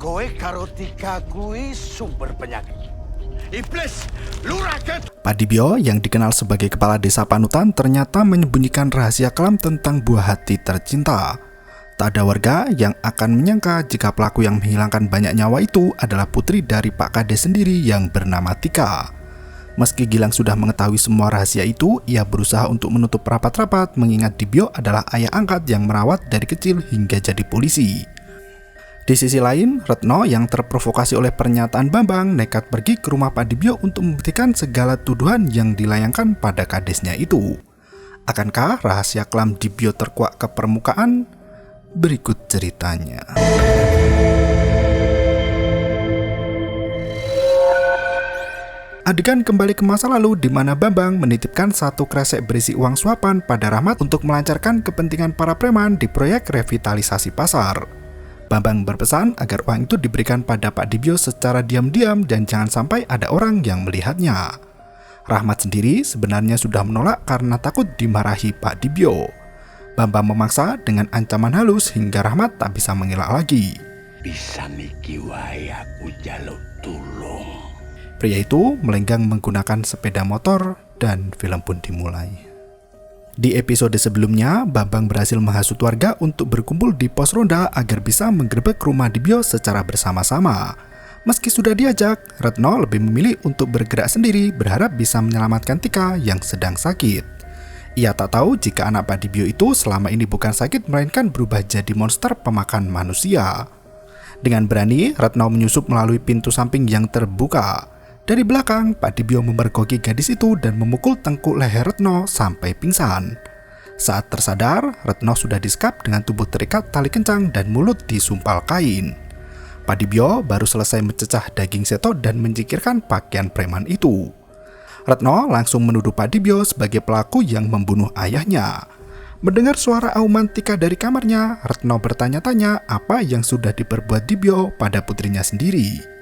Kowe karo Tika kuwi sumber penyakit. Iblis, luraket. Pak Dibyo yang dikenal sebagai kepala desa panutan ternyata menyembunyikan rahasia kelam tentang buah hati tercinta. Tak ada warga yang akan menyangka jika pelaku yang menghilangkan banyak nyawa itu adalah putri dari Pak Kades sendiri yang bernama Tika. Meski Gilang sudah mengetahui semua rahasia itu, ia berusaha untuk menutup rapat-rapat mengingat Dibyo adalah ayah angkat yang merawat dari kecil hingga jadi polisi. Di sisi lain, Retno yang terprovokasi oleh pernyataan Bambang nekat pergi ke rumah Pak Dibyo untuk membuktikan segala tuduhan yang dilayangkan pada kadesnya itu. Akankah rahasia kelam Dibyo terkuak ke permukaan? Berikut ceritanya. Adegan kembali ke masa lalu di mana Bambang menitipkan satu kresek berisi uang suapan pada Rahmat untuk melancarkan kepentingan para preman di proyek revitalisasi pasar. Bambang berpesan agar uang itu diberikan pada Pak Dibyo secara diam-diam dan jangan sampai ada orang yang melihatnya. Rahmat sendiri sebenarnya sudah menolak karena takut dimarahi Pak Dibyo. Bambang memaksa dengan ancaman halus hingga Rahmat tak bisa mengelak lagi. Bisa niki wae aku jaluk tulung. Pria itu melenggang menggunakan sepeda motor dan film pun dimulai. Di episode sebelumnya, Bambang berhasil menghasut warga untuk berkumpul di pos ronda agar bisa menggerebek rumah Dibyo secara bersama-sama. Meski sudah diajak, Retno lebih memilih untuk bergerak sendiri berharap bisa menyelamatkan Tika yang sedang sakit. Ia tak tahu jika anak Pak Dibyo itu selama ini bukan sakit melainkan berubah jadi monster pemakan manusia. Dengan berani, Retno menyusup melalui pintu samping yang terbuka. Dari belakang, Pak Dibyo memergoki gadis itu dan memukul tengkuk leher Retno sampai pingsan. Saat tersadar, Retno sudah disekap dengan tubuh terikat tali kencang dan mulut disumpal kain. Pak Dibyo baru selesai mencecah daging seto dan mencikirkan pakaian preman itu. Retno langsung menuduh Pak Dibyo sebagai pelaku yang membunuh ayahnya. Mendengar suara auman Tika dari kamarnya, Retno bertanya-tanya apa yang sudah diperbuat Dibyo pada putrinya sendiri.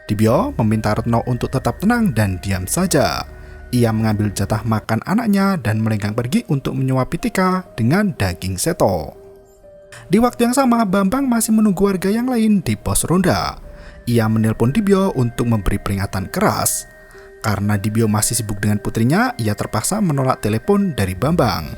Dibyo meminta Retno untuk tetap tenang dan diam saja. Ia mengambil jatah makan anaknya dan melenggang pergi untuk menyuapi Tika dengan daging seto. Di waktu yang sama, Bambang masih menunggu warga yang lain di pos ronda. Ia menelpon Dibyo untuk memberi peringatan keras. Karena Dibyo masih sibuk dengan putrinya, ia terpaksa menolak telepon dari Bambang.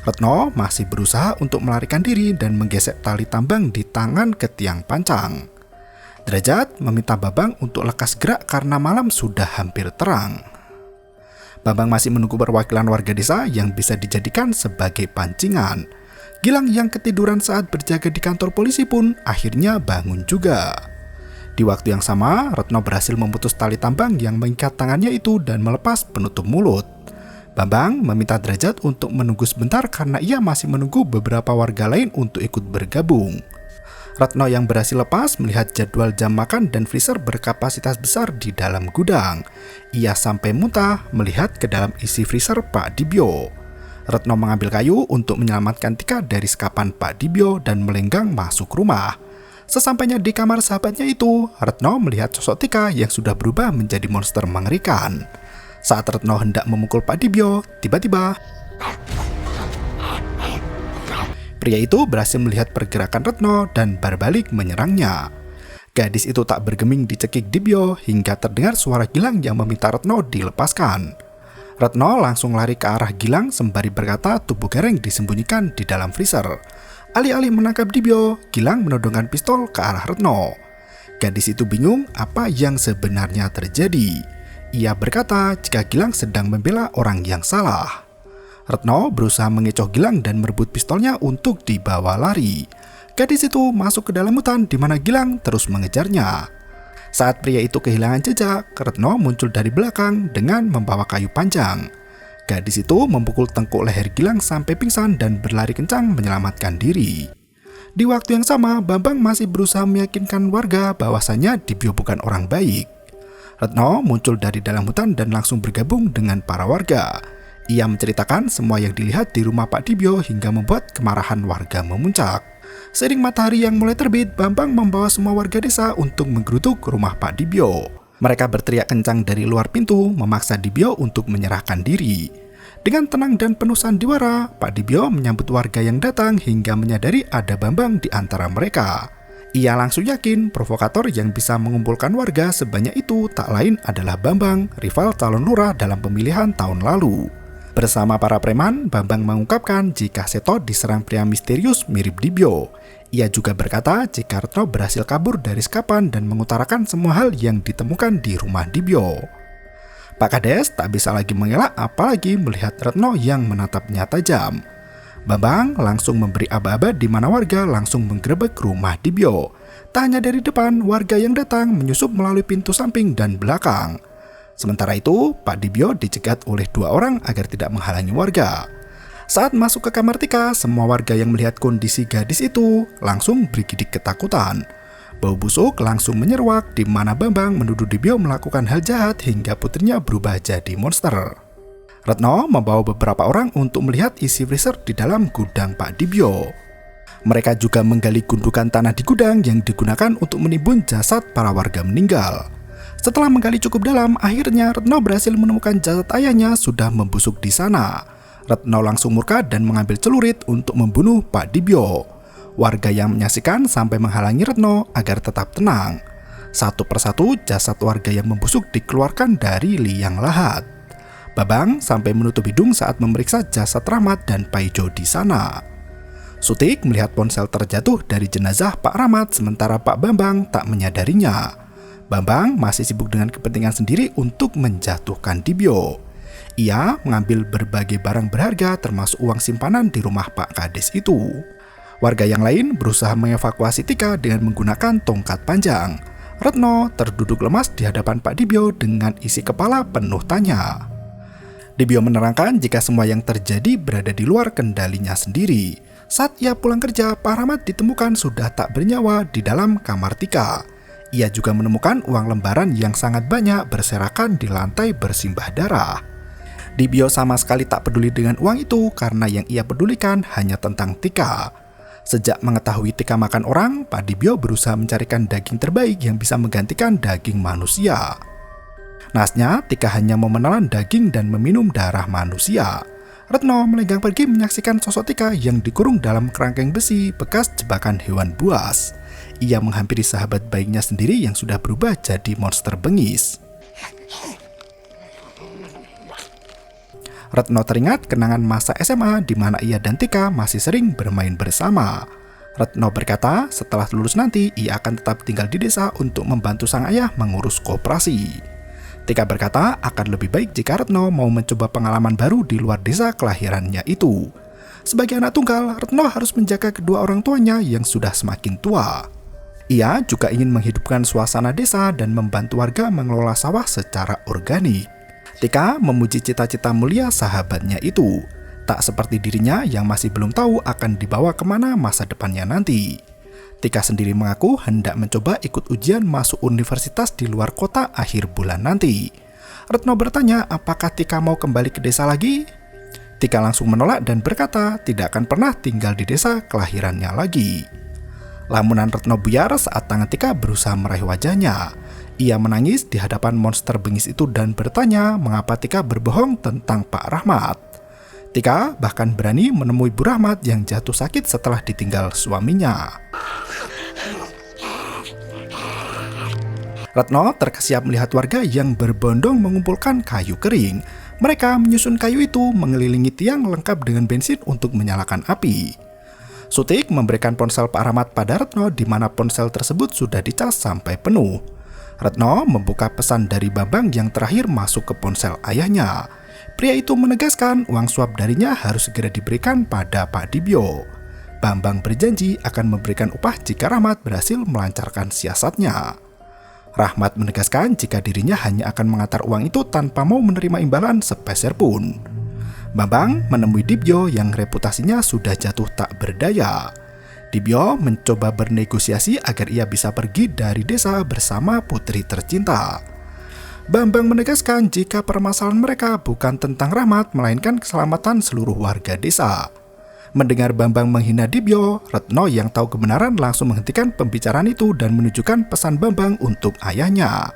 Retno masih berusaha untuk melarikan diri dan menggesek tali tambang di tangan ke tiang pancang. Derajat meminta Bambang untuk lekas gerak karena malam sudah hampir terang. Bambang masih menunggu perwakilan warga desa yang bisa dijadikan sebagai pancingan. Gilang yang ketiduran saat berjaga di kantor polisi pun akhirnya bangun juga. Di waktu yang sama, Retno berhasil memutus tali tambang yang mengikat tangannya itu dan melepas penutup mulut. Bambang meminta Derajat untuk menunggu sebentar karena ia masih menunggu beberapa warga lain untuk ikut bergabung. Retno yang berhasil lepas melihat jadwal jam makan dan freezer berkapasitas besar di dalam gudang. Ia sampai muntah melihat ke dalam isi freezer Pak Dibyo. Retno mengambil kayu untuk menyelamatkan Tika dari sekapan Pak Dibyo dan melenggang masuk rumah. Sesampainya di kamar sahabatnya itu, Retno melihat sosok Tika yang sudah berubah menjadi monster mengerikan. Saat Retno hendak memukul Pak Dibyo, tiba-tiba pria itu berhasil melihat pergerakan Retno dan berbalik menyerangnya. Gadis itu tak bergeming dicekik Dibyo hingga terdengar suara Gilang yang meminta Retno dilepaskan. Retno langsung lari ke arah Gilang sembari berkata tubuh Gareng disembunyikan di dalam freezer. Alih-alih menangkap Dibyo, Gilang menodongkan pistol ke arah Retno. Gadis itu bingung apa yang sebenarnya terjadi. Ia berkata jika Gilang sedang membela orang yang salah. Retno berusaha mengecoh Gilang dan merebut pistolnya untuk dibawa lari. Gadis itu masuk ke dalam hutan di mana Gilang terus mengejarnya. Saat pria itu kehilangan jejak, Retno muncul dari belakang dengan membawa kayu panjang. Gadis itu memukul tengkuk leher Gilang sampai pingsan dan berlari kencang menyelamatkan diri. Di waktu yang sama, Bambang masih berusaha meyakinkan warga bahwasanya Dibyo bukan orang baik. Retno muncul dari dalam hutan dan langsung bergabung dengan para warga. Ia menceritakan semua yang dilihat di rumah Pak Dibyo hingga membuat kemarahan warga memuncak. Seiring matahari yang mulai terbit, Bambang membawa semua warga desa untuk menggeruduk rumah Pak Dibyo. Mereka berteriak kencang dari luar pintu, memaksa Dibyo untuk menyerahkan diri. Dengan tenang dan penuh sandiwara, Pak Dibyo menyambut warga yang datang hingga menyadari ada Bambang di antara mereka. Ia langsung yakin provokator yang bisa mengumpulkan warga sebanyak itu tak lain adalah Bambang, rival calon lurah dalam pemilihan tahun lalu. Bersama para preman, Bambang mengungkapkan jika Seto diserang pria misterius mirip Dibyo. Ia juga berkata jika Retno berhasil kabur dari sekapan dan mengutarakan semua hal yang ditemukan di rumah Dibyo. Pak Kades tak bisa lagi mengelak apalagi melihat Retno yang menatapnya tajam. Bambang langsung memberi aba-aba di mana warga langsung menggerebek rumah Dibyo. Tak hanya dari depan, warga yang datang menyusup melalui pintu samping dan belakang. Sementara itu, Pak Dibyo dicegat oleh 2 orang agar tidak menghalangi warga. Saat masuk ke kamar Tika, semua warga yang melihat kondisi gadis itu langsung bergidik ketakutan. Bau busuk langsung menyeruak di mana Bambang menuduh Dibyo melakukan hal jahat hingga putrinya berubah jadi monster. Retno membawa beberapa orang untuk melihat isi freezer di dalam gudang Pak Dibyo. Mereka juga menggali gundukan tanah di gudang yang digunakan untuk menimbun jasad para warga meninggal. Setelah menggali cukup dalam, akhirnya Retno berhasil menemukan jasad ayahnya sudah membusuk di sana. Retno langsung murka dan mengambil celurit untuk membunuh Pak Dibyo. Warga yang menyaksikan sampai menghalangi Retno agar tetap tenang. Satu persatu jasad warga yang membusuk dikeluarkan dari liang lahat. Bambang sampai menutup hidung saat memeriksa jasad Rahmat dan Paijo di sana. Sutik melihat ponsel terjatuh dari jenazah Pak Rahmat sementara Pak Bambang tak menyadarinya. Bambang masih sibuk dengan kepentingan sendiri untuk menjatuhkan Dibyo. Ia mengambil berbagai barang berharga termasuk uang simpanan di rumah Pak Kades itu. Warga yang lain berusaha mengevakuasi Tika dengan menggunakan tongkat panjang. Retno terduduk lemas di hadapan Pak Dibyo dengan isi kepala penuh tanya. Dibyo menerangkan jika semua yang terjadi berada di luar kendalinya sendiri. Saat ia pulang kerja, Pak Rahmat ditemukan sudah tak bernyawa di dalam kamar Tika. Ia juga menemukan uang lembaran yang sangat banyak berserakan di lantai bersimbah darah. Dibyo sama sekali tak peduli dengan uang itu karena yang ia pedulikan hanya tentang Tika. Sejak mengetahui Tika makan orang, Pak Dibyo berusaha mencarikan daging terbaik yang bisa menggantikan daging manusia. Nasnya, Tika hanya mau menelan daging dan meminum darah manusia. Retno melenggang pergi menyaksikan sosok Tika yang dikurung dalam kerangkeng besi bekas jebakan hewan buas. Ia menghampiri sahabat baiknya sendiri yang sudah berubah jadi monster bengis. Retno teringat kenangan masa SMA di mana ia dan Tika masih sering bermain bersama. Retno berkata setelah lulus nanti ia akan tetap tinggal di desa untuk membantu sang ayah mengurus koperasi. Tika berkata akan lebih baik jika Retno mau mencoba pengalaman baru di luar desa kelahirannya itu. Sebagai anak tunggal, Retno harus menjaga kedua orang tuanya yang sudah semakin tua. Ia juga ingin menghidupkan suasana desa dan membantu warga mengelola sawah secara organik. Tika memuji cita-cita mulia sahabatnya itu, tak seperti dirinya yang masih belum tahu akan dibawa kemana masa depannya nanti. Tika sendiri mengaku hendak mencoba ikut ujian masuk universitas di luar kota akhir bulan nanti. Retno bertanya apakah Tika mau kembali ke desa lagi? Tika langsung menolak dan berkata tidak akan pernah tinggal di desa kelahirannya lagi. Lamunan Retno buyar saat tangan Tika berusaha meraih wajahnya. Ia menangis di hadapan monster bengis itu dan bertanya mengapa Tika berbohong tentang Pak Rahmat. Tika bahkan berani menemui Bu Rahmat yang jatuh sakit setelah ditinggal suaminya. Retno terkesiap melihat warga yang berbondong mengumpulkan kayu kering. Mereka menyusun kayu itu mengelilingi tiang lengkap dengan bensin untuk menyalakan api. Sutik memberikan ponsel Pak Rahmat pada Retno di mana ponsel tersebut sudah dicas sampai penuh. Retno membuka pesan dari Bambang yang terakhir masuk ke ponsel ayahnya. Pria itu menegaskan uang suap darinya harus segera diberikan pada Pak Dibyo. Bambang berjanji akan memberikan upah jika Rahmat berhasil melancarkan siasatnya. Rahmat menegaskan jika dirinya hanya akan mengantar uang itu tanpa mau menerima imbalan sepeser pun. Bambang menemui Dibyo yang reputasinya sudah jatuh tak berdaya. Dibyo mencoba bernegosiasi agar ia bisa pergi dari desa bersama putri tercinta. Bambang menegaskan jika permasalahan mereka bukan tentang Rahmat melainkan keselamatan seluruh warga desa. Mendengar Bambang menghina Dibyo, Retno yang tahu kebenaran langsung menghentikan pembicaraan itu dan menunjukkan pesan Bambang untuk ayahnya.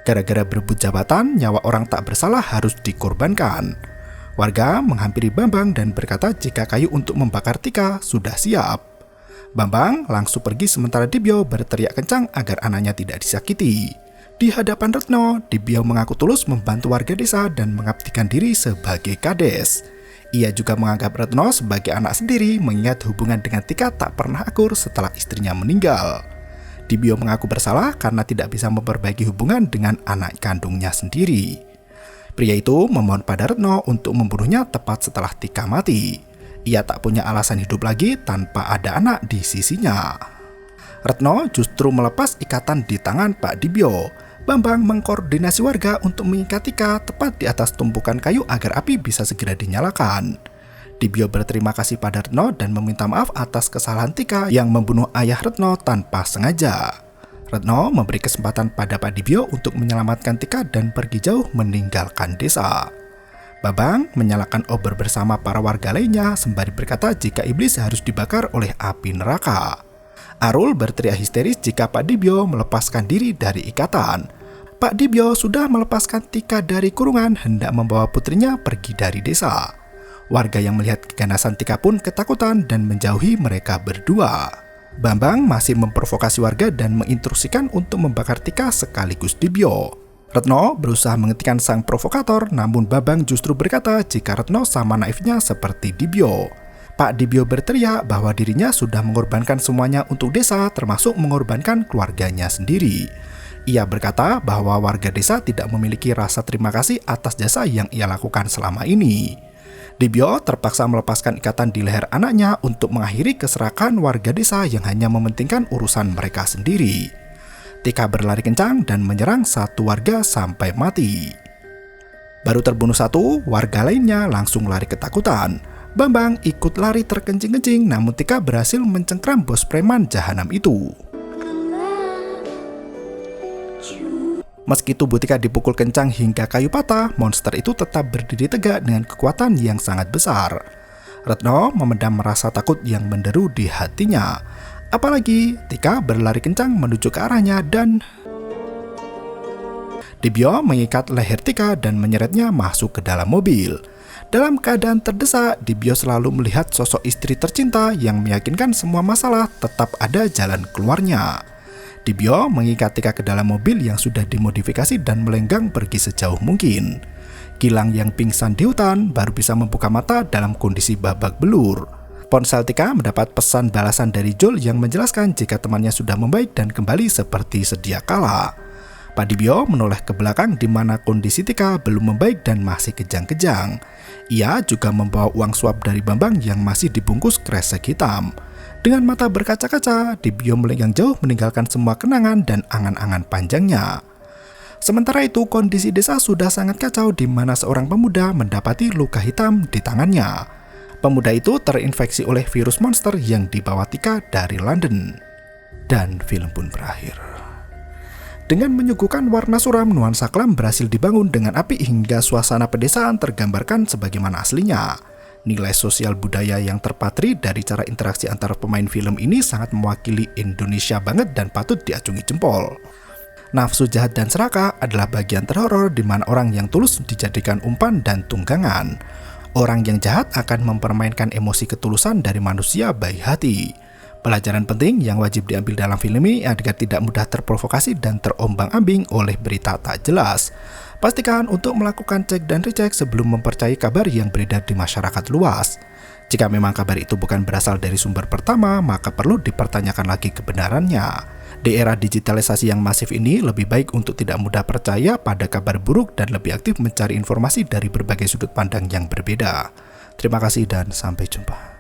Gara-gara berebut jabatan, nyawa orang tak bersalah harus dikorbankan. Warga menghampiri Bambang dan berkata jika kayu untuk membakar Tika sudah siap. Bambang langsung pergi sementara Dibyo berteriak kencang agar anaknya tidak disakiti. Di hadapan Retno, Dibyo mengaku tulus membantu warga desa dan mengabdikan diri sebagai kades. Ia juga menganggap Retno sebagai anak sendiri mengingat hubungan dengan Tika tak pernah akur setelah istrinya meninggal. Dibyo mengaku bersalah karena tidak bisa memperbaiki hubungan dengan anak kandungnya sendiri. Pria itu memohon pada Retno untuk membunuhnya tepat setelah Tika mati. Ia tak punya alasan hidup lagi tanpa ada anak di sisinya. Retno justru melepas ikatan di tangan Pak Dibyo. Bambang mengkoordinasi warga untuk mengikat Tika tepat di atas tumpukan kayu agar api bisa segera dinyalakan. Dibyo berterima kasih pada Retno dan meminta maaf atas kesalahan Tika yang membunuh ayah Retno tanpa sengaja. Retno memberi kesempatan pada Pak Dibyo untuk menyelamatkan Tika dan pergi jauh meninggalkan desa. Bambang menyalakan obor bersama para warga lainnya sembari berkata jika iblis harus dibakar oleh api neraka. Arul berteriak histeris jika Pak Dibyo melepaskan diri dari ikatan. Pak Dibyo sudah melepaskan Tika dari kurungan hendak membawa putrinya pergi dari desa. Warga yang melihat keganasan Tika pun ketakutan dan menjauhi mereka berdua. Bambang masih memprovokasi warga dan menginstruksikan untuk membakar Tika sekaligus Dibyo. Retno berusaha menghentikan sang provokator, namun Bambang justru berkata jika Retno sama naifnya seperti Dibyo. Pak Dibyo berteriak bahwa dirinya sudah mengorbankan semuanya untuk desa, termasuk mengorbankan keluarganya sendiri. Ia berkata bahwa warga desa tidak memiliki rasa terima kasih atas jasa yang ia lakukan selama ini. Dibyo terpaksa melepaskan ikatan di leher anaknya untuk mengakhiri keserakahan warga desa yang hanya mementingkan urusan mereka sendiri. Tika berlari kencang dan menyerang satu warga sampai mati. Baru terbunuh satu, warga lainnya langsung lari ketakutan. Bambang ikut lari terkencing-kencing, namun Tika berhasil mencengkram bos preman jahanam itu. Meski tubuh Tika dipukul kencang hingga kayu patah, monster itu tetap berdiri tegak dengan kekuatan yang sangat besar. Retno memendam rasa takut yang menderu di hatinya. Apalagi Tika berlari kencang menuju ke arahnya dan Dibyo mengikat leher Tika dan menyeretnya masuk ke dalam mobil. Dalam keadaan terdesak, Dibyo selalu melihat sosok istri tercinta yang meyakinkan semua masalah tetap ada jalan keluarnya. Dibyo mengikat Tika ke dalam mobil yang sudah dimodifikasi dan melenggang pergi sejauh mungkin. Gilang yang pingsan di hutan baru bisa membuka mata dalam kondisi babak belur. Ponsel Tika mendapat pesan balasan dari Jul yang menjelaskan jika temannya sudah membaik dan kembali seperti sedia kala. Pak Dibyo menoleh ke belakang di mana kondisi Tika belum membaik dan masih kejang-kejang. Ia juga membawa uang suap dari Bambang yang masih dibungkus kresek hitam. Dengan mata berkaca-kaca, Dibyo melenggang jauh meninggalkan semua kenangan dan angan-angan panjangnya. Sementara itu, kondisi desa sudah sangat kacau di mana seorang pemuda mendapati luka hitam di tangannya. Pemuda itu terinfeksi oleh virus monster yang dibawa Tika dari London. Dan film pun berakhir. Dengan menyuguhkan warna suram, nuansa kelam berhasil dibangun dengan apik hingga suasana pedesaan tergambarkan sebagaimana aslinya. Nilai sosial budaya yang terpatri dari cara interaksi antara pemain film ini sangat mewakili Indonesia banget dan patut diacungi jempol. Nafsu jahat dan serakah adalah bagian terhoror di mana orang yang tulus dijadikan umpan dan tunggangan. Orang yang jahat akan mempermainkan emosi ketulusan dari manusia baik hati. Pelajaran penting yang wajib diambil dalam film ini agar tidak mudah terprovokasi dan terombang-ambing oleh berita tak jelas. Pastikan untuk melakukan cek dan recheck sebelum mempercayai kabar yang beredar di masyarakat luas. Jika memang kabar itu bukan berasal dari sumber pertama, maka perlu dipertanyakan lagi kebenarannya. Di era digitalisasi yang masif ini, lebih baik untuk tidak mudah percaya pada kabar buruk dan lebih aktif mencari informasi dari berbagai sudut pandang yang berbeda. Terima kasih dan sampai jumpa.